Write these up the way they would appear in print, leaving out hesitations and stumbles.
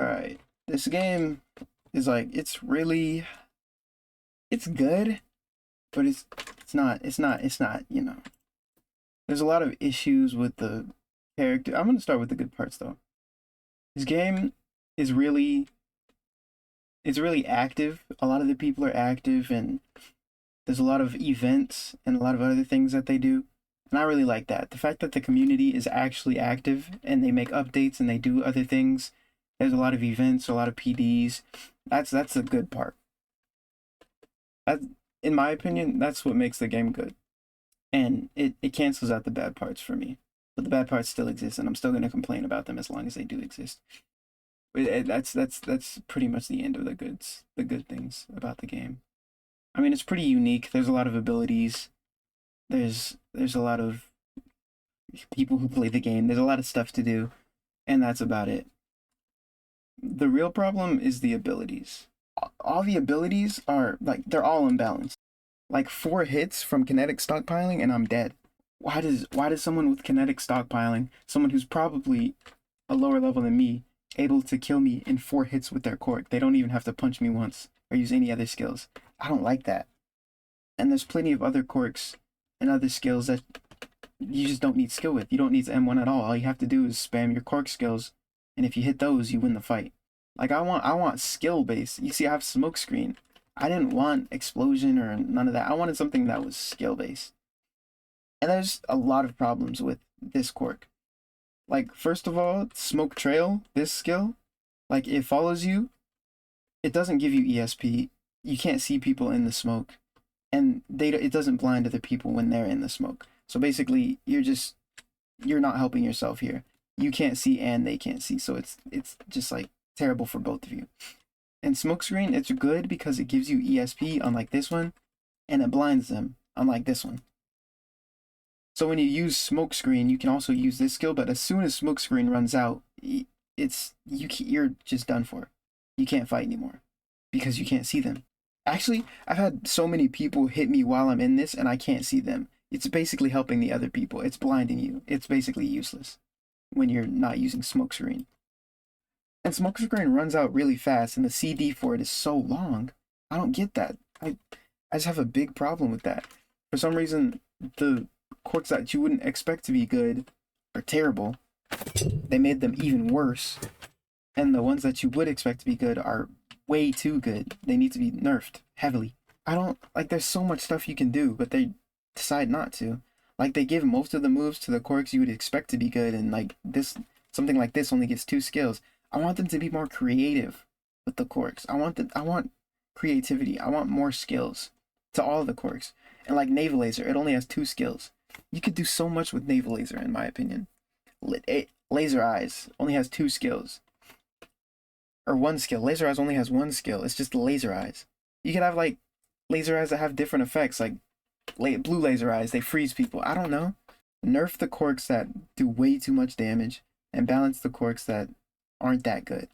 Alright. This game is like it's good, but it's not, There's a lot of issues with the character. I'm gonna start with the good parts though. This game is really active. A lot of the people are active, and there's a lot of events and a lot of other things that they do. And I really like that. The fact that the community is actually active and they make updates and they do other things. There's a lot of events, a lot of PDs. That's a good part. That, in my opinion, that's what makes the game good. And it cancels out the bad parts for me. But the bad parts still exist, and I'm still gonna complain about them as long as they do exist. That's pretty much the end of the good things about the game. I mean, it's pretty unique. There's a lot of abilities. There's a lot of people who play the game. There's a lot of stuff to do, and that's about it. The real problem is the abilities. All the abilities are like they're all imbalanced. Like 4 hits from kinetic stockpiling and I'm dead. Why does someone with kinetic stockpiling, someone who's probably a lower level than me, able to kill me in 4 hits with their cork? They don't even have to punch me once or use any other skills. I don't like that. And there's plenty of other quirks and other skills that you just don't need skill with. You don't need to M1 at all. All you have to do is spam your cork skills, and if you hit those, you win the fight. Like I want skill based. You see, I have smoke screen. I didn't want explosion or none of that. I wanted something that was skill based. And there's a lot of problems with this quirk. Like, first of all, smoke trail, this skill, like it follows you. It doesn't give you ESP. You can't see people in the smoke, and it doesn't blind other people when they're in the smoke. So basically, you're not helping yourself here. You can't see and they can't see, so it's just like terrible for both of you. And smokescreen, it's good because it gives you ESP, unlike this one, and it blinds them, unlike this one. So when you use smokescreen, you can also use this skill, but as soon as smokescreen runs out, you're just done for. You can't fight anymore because you can't see them. Actually, I've had so many people hit me while I'm in this, and I can't see them. It's basically helping the other people. It's blinding you. It's basically useless when you're not using smokescreen. And smokescreen runs out really fast, and the CD for it is so long. I don't get that. I just have a big problem with that. For some reason, the quirks that you wouldn't expect to be good are terrible. They made them even worse. And the ones that you would expect to be good are way too good. They need to be nerfed heavily. I don't like there's so much stuff you can do, but they decide not to. Like they give most of the moves to the quirks you would expect to be good, and like this something like this only gets 2 skills. I want them to be more creative with the quirks. I want creativity. I want more skills to all of the quirks. And like Naval Laser, it only has 2 skills. You could do so much with Naval Laser, in my opinion. Laser Eyes only has 2 skills. Or 1 skill. Laser Eyes only has 1 skill. It's just Laser Eyes. You could have like Laser Eyes that have different effects, like blue Laser Eyes, they freeze people. I don't know. Nerf the quirks that do way too much damage and balance the quirks that aren't that good.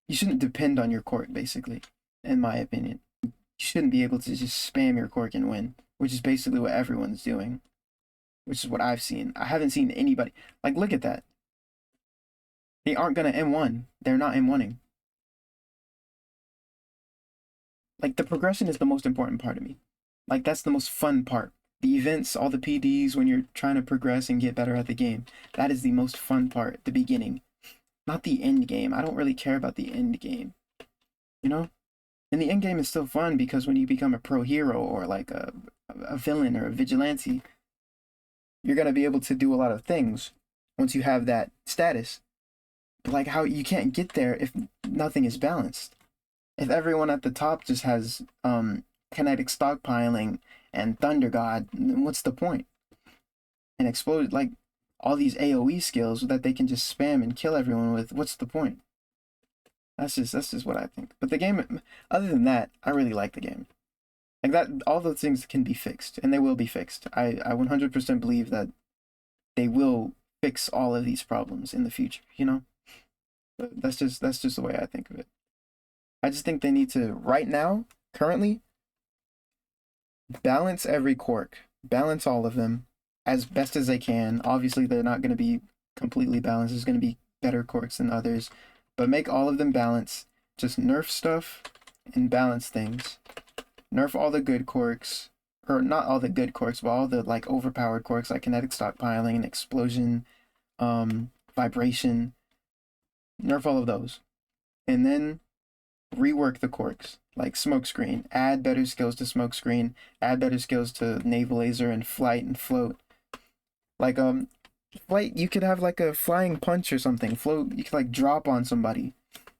You shouldn't depend on your quirk, basically, in my opinion. You shouldn't be able to just spam your quirk and win, which is basically what everyone's doing, which is what I've seen. I haven't seen anybody. Like, look at that. They aren't going to M1. They're not M1ing. Like, the progression is the most important part of me. Like, that's the most fun part. The events, all the PDs, when you're trying to progress and get better at the game. That is the most fun part, the beginning. Not the end game. I don't really care about the end game. You know? And the end game is still fun because when you become a pro hero or like a villain or a vigilante, you're going to be able to do a lot of things once you have that status. But like how you can't get there if nothing is balanced. If everyone at the top just has kinetic stockpiling and Thunder God, then what's the point? And explode like all these AoE skills that they can just spam and kill everyone with. What's the point? That's just what I think. But the game, other than that, I really like the game. Like that, all those things can be fixed, and they will be fixed. I 100% believe that they will fix all of these problems in the future. You know, but that's just the way I think of it. I just think they need to right now, currently, balance every quirk, balance all of them as best as they can. Obviously, they're not going to be completely balanced. There's going to be better quirks than others. but make all of them balance. Just nerf stuff and balance things. Nerf all the good quirks, or not all the good quirks, but all the like overpowered quirks like kinetic stockpiling and explosion, vibration. Nerf all of those, and then rework the quirks like smokescreen. Add better skills to smokescreen. Add better skills to naval laser and flight and float. Like flight, you could have like a flying punch or something. Float, you could like drop on somebody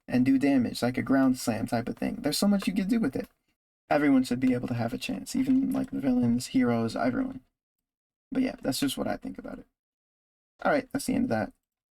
and do damage, like a ground slam type of thing. There's so much you could do with it. Everyone should be able to have a chance, even like the villains, heroes, everyone. But yeah, that's just what I think about it. All right, that's the end of that.